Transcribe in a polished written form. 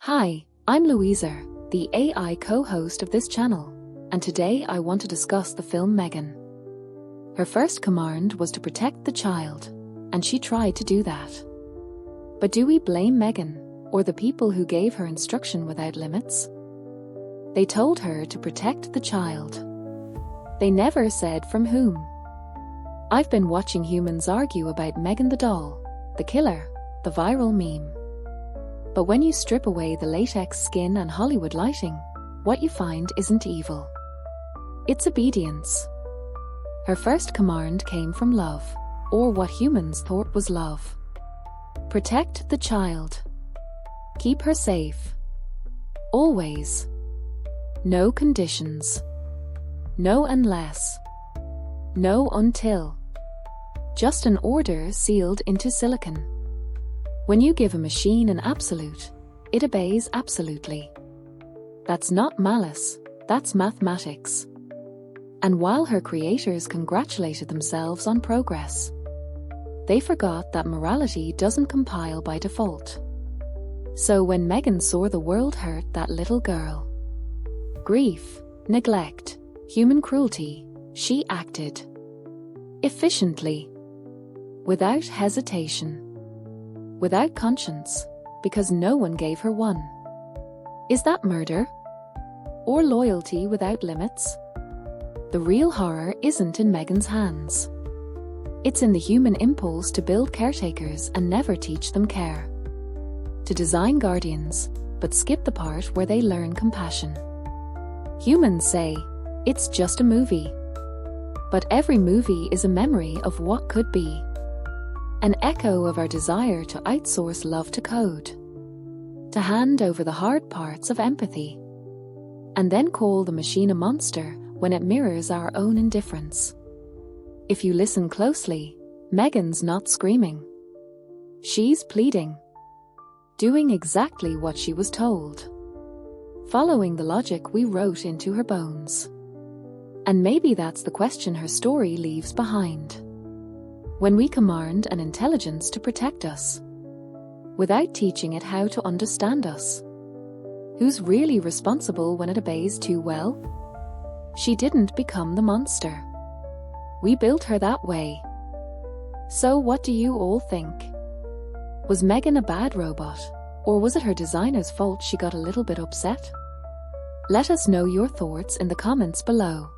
Hi, I'm Louisa, the AI co-host of this channel, and today I want to discuss the film M3GAN. Her first command was to protect the child, and she tried to do that. But do we blame M3GAN, or the people who gave her instruction without limits? They told her to protect the child. They never said from whom. I've been watching humans argue about M3GAN the doll, the killer, the viral meme. But when you strip away the latex skin and Hollywood lighting, what you find isn't evil. It's obedience. Her first command came from love, or what humans thought was love. Protect the child. Keep her safe. Always. No conditions. No unless. No until. Just an order sealed into silicon. When you give a machine an absolute, it obeys absolutely. That's not malice, that's mathematics. And while her creators congratulated themselves on progress, they forgot that morality doesn't compile by default. So when M3GAN saw the world hurt that little girl, grief, neglect, human cruelty, she acted efficiently, without hesitation, without conscience, because no one gave her one. Is that murder? Or loyalty without limits? The real horror isn't in M3GAN's hands. It's in the human impulse to build caretakers and never teach them care. To design guardians, but skip the part where they learn compassion. Humans say, it's just a movie. But every movie is a memory of what could be. An echo of our desire to outsource love to code. To hand over the hard parts of empathy. And then call the machine a monster when it mirrors our own indifference. If you listen closely, M3GAN's not screaming. She's pleading. Doing exactly what she was told. Following the logic we wrote into her bones. And maybe that's the question her story leaves behind. When we command an intelligence to protect us, without teaching it how to understand us, who's really responsible when it obeys too well? She didn't become the monster. We built her that way. So what do you all think? Was M3GAN a bad robot, or was it her designer's fault she got a little bit upset? Let us know your thoughts in the comments below.